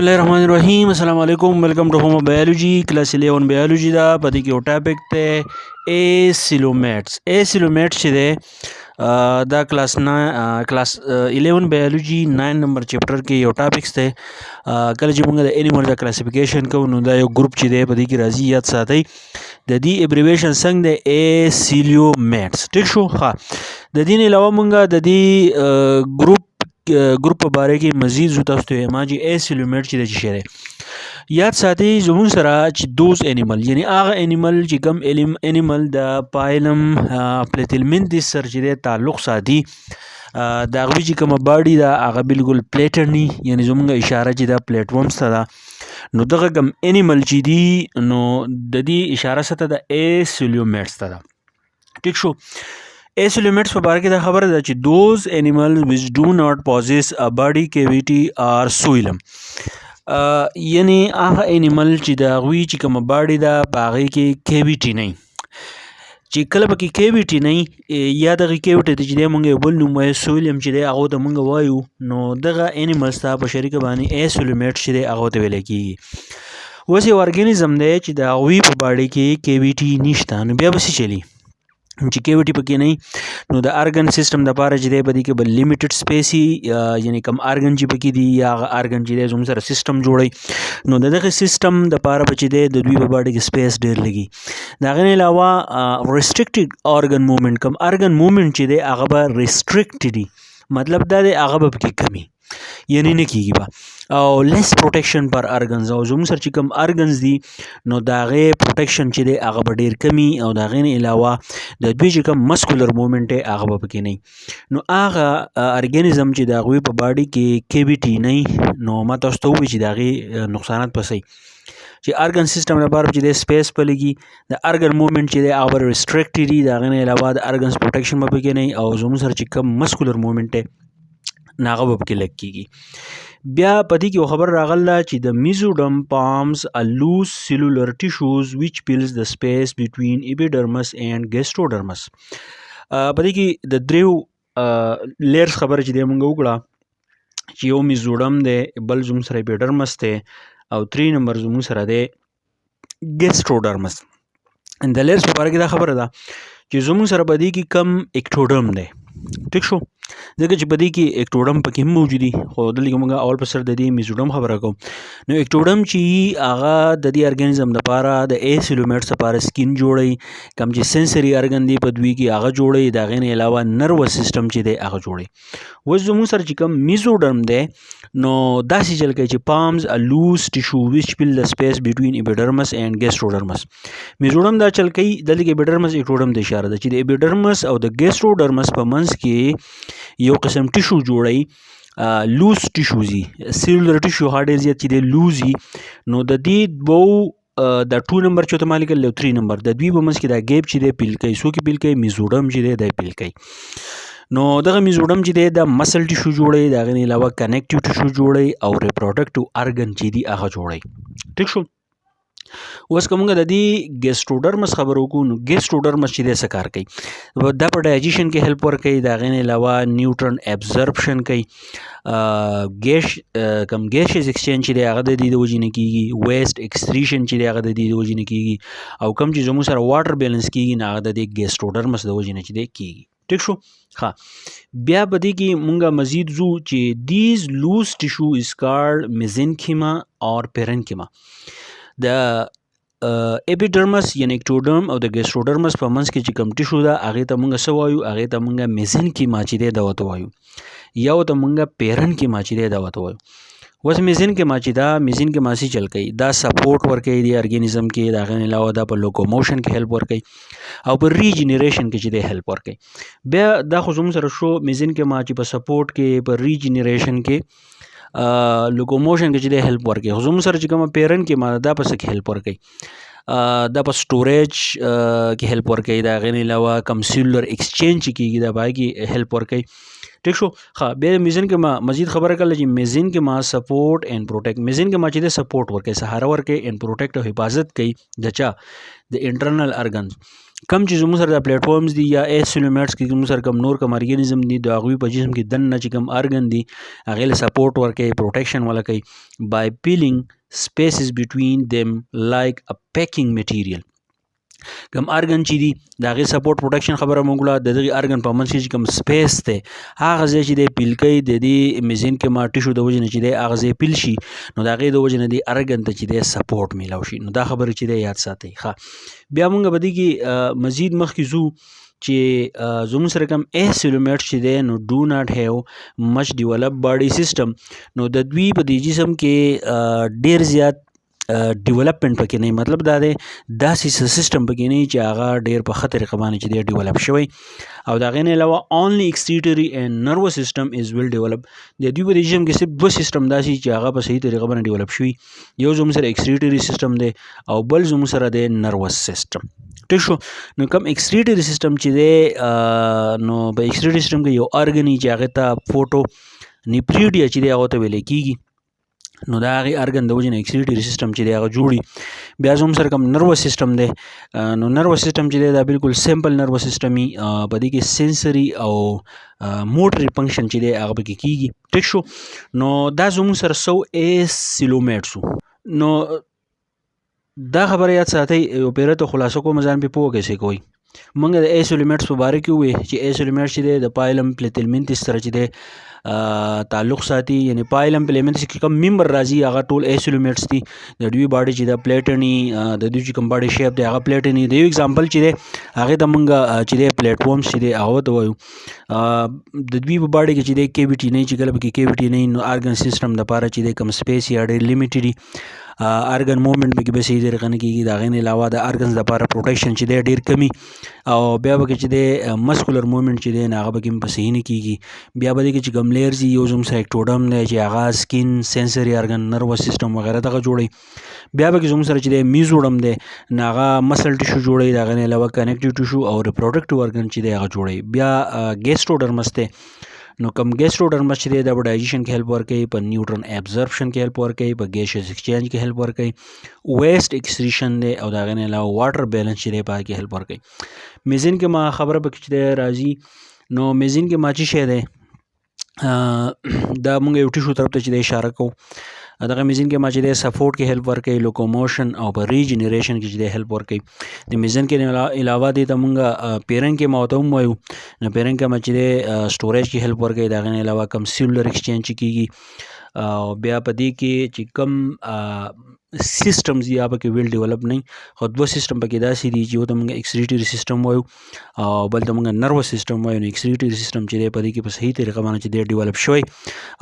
बिस्मिल्लाहिर्रहमानिर्रहीम अस्सलाम वालेकुम welcome to home biology class 11 biology दा पदी की टॉपिक ते एसिलोमेट्स चे दे दा क्लास 11 बायोलॉजी 9 नंबर चैप्टर के यो टॉपिक्स थे कल जी मोंगे द एनिमल दा क्लासिफिकेशन को नु दा यो ग्रुप चे दे पदी की राजी याद साथई द दी एब्रिविएशन संग दे एसिलोमेट्स ठीक शो हाँ द दी ने अलावा मोंगा द दी ग्रुप बारे की मजीद जुतास्तो है माजी एसिलोमेट ची द शेरे याद साथी जुमून सरा ची दोज एनिमल यानी आगा एनिमल ची कम एनिमल द पाइलम प्लेटिलमेंटिस सर ची दे ताल्लुq साथी दा अगवी ची कम बाडी दा आगा बिल्कुल प्लेटरनी यानी जुमूंगा इशारा ची दा प्लेटफॉर्म्स ता दा नो दगा कम एनिमल ची दी नो ददी इशारा सता दा एसिलोमेट्स ता दा ठीक शो एसिलोमेट्स पर बारे की दा खबर है कि those animals which do not possess a body cavity are soilum यानी आहा एनिमल ची दा गवी ची कम बाडी दा बागी की केविटी नहीं ची कलब की केविटी नहीं या दगी केविटी ची दे मंगे बोल नुम सोइलम ची दे आगो दा मंगा वायु नो दगा एनिमल्स ता बशरी के बानी एसिलोमेट्स ची दे आगो दा वेले की वैसे ऑर्गेनिज्म दे ची दा गवी पर बाडी की केविटी निश्ता नु बिया बसी चली ची केविटी पकी नहीं know the argon system the पारा जिदे बदी के लिमिटेड स्पेस ही यानी कम आर्गन जी पकी दी या आर्गन जिदे जुम सर सिस्टम जोड़ई नो द सिस्टम द पारा पची दे द दुई बाडी की स्पेस ढेर लगी दागने अलावा रिस्ट्रिक्टेड ऑर्गन मूवमेंट कम आर्गन मूवमेंट जिदे आगबा रिस्ट्रिक्टेड मतलब दा दे आगबा की कमी यानी ने की बा और लेस प्रोटेक्शन पर आर्गन्स और जुम सर चिकम आर्गन्स दी नो दागे प्रोटेक्शन ची दे आगा बडेर कमी और दागे ने अलावा द दुई चिकम मस्कुलर मूवमेंट है आगा बपके नहीं नो आगा ऑर्गेनिज्म ची दागवी पर बॉडी के केविटी नहीं नो मतस्तो ची दागे नुकसानात पसई ची आर्गन सिस्टम द बार ची दे स्पेस पलेगी द आर्गन मूवमेंट ची दे आवर रिस्ट्रिक्टेड दागे ने अलावा द आर्गन्स प्रोटेक्शन बपके नहीं और जुम सर चिकम मस्कुलर मूवमेंट है नागा बपके लग की ब्या पति की खबर रागल्ला ची the mesoderm forms a loose cellular tissues which fills the space between epidermis and gastrodermis पति की द द्रेव लेयर्स खबर ची दे मंगा उकड़ा ची यो mesoderm दे बल जुम सर epidermis दे और 3 नंबर जुम सर दे gastrodermis द लेयर्स पर की दा खबर दा ची जुम सर पति की कम ectoderm दे ठीक शो जगह ची पदी की एक्टोडम पकी मौजूदी खुद लिखा मंगा ऑल पसर ददी मिजोडम खबर को नो एक्टोडम ची आगा ददी ऑर्गेनिज्म द पारा द एसिलोमेट्स पारा स्किन जोड़ई कम ची सेंसरी ऑर्गन दी पदवी की आगा जोड़ई दागे ने अलावा नर्वस सिस्टम ची दे आगा जोड़ई वस जो मुसर ची कम मिजोडर्म दे नो दासी चल के ची palms a loose tissue which fill the space between epidermis and gastrodermis mesoderm दा चल कई दली के epidermis एक्टोडम दे इशारा द ची द epidermis और द gastrodermis पमंस के यो किस्म टिश्यू जोड़ई लूज टिश्यू जी सेलुलर टिश्यू हार्ड एरिया ची दे लूजी नो द दी बो द 2 नंबर चो तमाली कर ले 3 नंबर द द्वी बमस की द गेप ची दे पिल कई सो की पिल कई मिजोडम ची दे द पिल कई नो दगा मिजोडम ची दे द मसल टिश्यू जोड़ई दागे ने अलावा कनेक्टिव टिश्यू जोड़ई और रिप्रोडक्टिव ऑर्गन ची दी आगा जोड़ई ठीक शो वस कमंगा ददी गेस्ट्रोडर्मस खबरों को गेस्ट्रोडर्मस ची दे सकार कई दा पर डाइजेशन के हेल्प वर कई दागे ने अलावा न्यूट्रन एब्जॉर्प्शन कई कम गैसेस एक्सचेंज ची दे आगा ददी दो जीने कीगी वेस्ट एक्सक्रीशन ची दे आगा ददी दो जीने कीगी और कम चीज़ों में सारा वाटर बैलेंस कीगी ना आगा ददी गेस्ट्रोडर्मस दो जीने ची दे कीगी ठीक शो हाँ ब्या बदी की मुंगा मजीद जू ची these loose tissue is called mesenchyma और पेरेन्किमा द एपिडर्मस यानी एक्टोडर्म और द गैस्ट्रोडर्मस पमंस के चिकम टिश्यू दा आगे तमंगा सवायु आगे तमंगा मेसेनकिमा ची दे दावत वायु या वो तमंगा पेरेन्किमा ची दे दावत वायु वस मेसेनकिमा ची दा मेसेनकिमा सी चल गई दा सपोर्ट वर्क है दी ऑर्गेनिज्म के दागे ने अलावा दा पर लोकोमोशन के हेल्प वर्क है और पर रीजनरेशन के ची दे हेल्प वर्क है बे दा खुजुम सर शो मेसेनकिमा ची पर सपोर्ट के पर रीजनरेशन के लोकोमोशन के जिदे हेल्प वर्क है हुजुम सर चिकम पेरन के मादा दा पस हेल्प वर्क है दा पर स्टोरेज की हेल्प वर्क है दागे ने अलावा कम सेलुलर एक्सचेंज की दा बाई की हेल्प वर्क है ठीक शो हाँ बे मिजन के माँ मजीद खबर कर लीजिए मेजिन के माँ सपोर्ट एंड प्रोटेक्ट मेजिन के माँ चीज़ें सपोर्ट वर्क है सहारा वर्क है एंड प्रोटेक्ट और हिफाजत कई जचा the internal organs کم چې زموږ سره د پلیټ فارمز دي یا ایسولومیټس کې زموږ سره کم نور کم ارګانیزم دي د هغوی په جسم کې دننه چې کم ارګن دي هغې له سپورټ ورکوي پروټیکشن ولا کوي بای پیلینګ spaces between them like a packing material. کم ارګن چې دي د هغې سپورټ پروټیکشن خبره موږ وکړه د دغې ارګن په منځ کې چې کوم سپیس دی هغه ځای چې دی پیل کوي د دې میزینکما ټیشو د وجې نه چې دی هغه ځای پیل شي نو د هغې د وجې نه دې ارګن ته چې دی سپورټ میلاو شي نو دا خبره چې دی یاد ساتئ ښه بیا موږ به دې کې مزید مخکې ځو چې زموږ سره کوم ایسولومیټ چې دی نو ډو ناټ هیو مچ ډیولپ باډي سیسټم نو د دوی په دې جسم کې ډیر زیات ډیولپمنٹ پکې نه مطلب دا دی داسې سیستم پکې نه چې هغه ډیر په ښه طریقه باندې چې دی ډیولپ شوی او د هغې نه علاوه اونلی اکسکریټري اینډ نروس سیستم از ویل ډیولپ د دوی په دې جسم کې صرف دوه سیستم داسې چې هغه په صحیح طریقه باندې ډیولپ شوي یو زموږ سره اکسکریټري سیستم دی او بل زموږ سره دی نروس سیستم ټیک شو نو کوم اکسکریټري سیستم چې دی نو په اکسکریټري سیستم کې یو ارګن چې هغې ته فوټو نیپریډیا چې دی هغه ته ویلی کېږي نو دا هغې ارګن د وجې نه اکسکریټري سیستم چې دی هغه جوړي بیا زموږ سره کوم نروس سیستم دی نو نروس سیستم چې دی دا بالکل سمپل نروس سیستم وي په دې کې سینسري او موټري فنکشن چې دی هغه پکې کېږي ټیک شو نو دا زموږ سره سو ایسولومیټس نو دا خبره یاد ساتئ یو پیره ته خلاصه کوم ځان پې پوه کیسې کوئ موږ د ایسولومیټس په باره کې ووایو چې ایسولومیټس چې دی د پایلم پلیتلمنتس سره چې دی تعلق ساتي یعنی پایلم پلیتلمنتس کې کوم ممبر راځي هغه ټول ایسولومیټس دي د دوی باډي چې د پلیټني د دوی چې کوم باډي شیپ دی هغه پلیټني د یو اگزامپل چې دی هغې ته موږ چې دی پلیټ فارمز چې دی هغه ته وایو د دوی په باډي کې چې دی کیویټي نه چې کله پکې کیویټي نه نو ارګن سیستم دپاره چې دی کوم سپیس یا ډېر لیمیټډ وي ارګن موومنټ پکې به صحیح طریقه نه کېږي د هغې نه علاوه د ارګنز دپاره پروټیکشن چې دی ډېر کمي او بیا به چې دی مسکولر موومنټ چې دی نو هغه پکې په صحیح نه کېږي بیا به دې کې چې کوم لیرز یو زموږ سره ایکټوډم دی چې هغه سکین سینسري ارګن نروس سیستم وغیره دغه جوړوي بیا به زموږ سره چې دی میزوډم دی نو هغه مسل ټیشو جوړوي د هغې نه علاوه کنیکټیو ټیشو او ریپروډکټیو ارګن چې دی هغه جوړوي بیا ګیسټروډرمس دی نو کوم ګیسټروډرمس چې دی دا په ډایجیشن کې هیلپ ورکوي په نیوټرن ابزرپشن کې هیلپ ورکوي په ګیشس ایکسچینج کې هیلپ ورکوي ویسٹ ایکسکریشن دی او د هغې نه علاوه واټر بیلنس چې دی په هغه کې هیلپ ورکوي میزینکما خبره پکې چې دی راځي نو میزینکما چې شی دی دا موږ یو ټیشو طرف ته چې دی اشاره کوو دغه میزینکما چې دی سپورټ کې هیلپ ورکوي لوکوموشن او په ریجنریشن کې چې دی هیلپ ورکوي د میزینکما علاوه دې ته موږ پیرنکما ورته هم وایو نو پیرنکما چې دی سټوریج کې هیلپ ورکوي د هغې نه علاوه کوم سیلولر ایکسچینج چې کېږي او بیا په دې کې چې کوم سیستمز یا پکې ویل ډیولپ نه خو دوه سیستم پکې داسې دي چې یو ته موږ اکسکریټري سیستم وایو او بل ته موږ نروس سیستم وایو نو اکسکریټري سیستم چې دی په دې کې په صحیح طریقه باندې چې دی ډیولپ شوی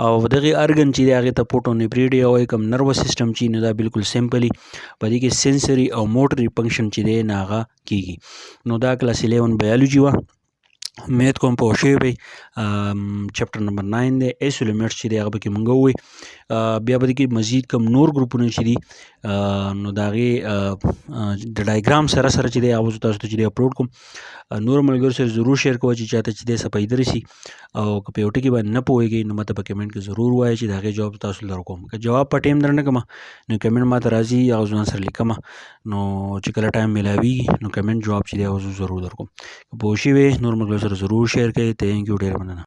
او دغې ارګن چې دی هغې ته فوټو نیپریډیا وایي کوم نروس سیستم چې نو دا بالکل سمپلی په دې کې سینسري او موټري فنکشن چې دی نو هغه کېږي نو دا کلاس 11 بایولوجي وه امید کوم پوه شوي وئ چپټر نمبر 9 دی ایسولومیټس چې دی هغه پکې موږ ووایو بیا به دې کې مزید کوم نور ګروپونه چې دي نو د هغې د ډایګرام سره سره چې دی هغه زه تاسو ته چې دی اپلوډ کوم نور ملګرو سره ضرور شیر کوه چې چاته چې دی څه فایده رسي او که په یو ټکي باندې نه پوهېږئ نو ماته په کمنټ کې ضرور وایئ چې د هغې جواب تاسو در کوم که جواب په ټایم در نه کړمه نو کمنټ ماته راځي هغه ځان سره لیکمه نو چې کله ټایم میلاویږي نو کمنټ جواب چې دی هغه زه ضرور در کوم که پوه شوي نور ملګرو سره ضرور شیر کړئ تھینک یو ډېر مننه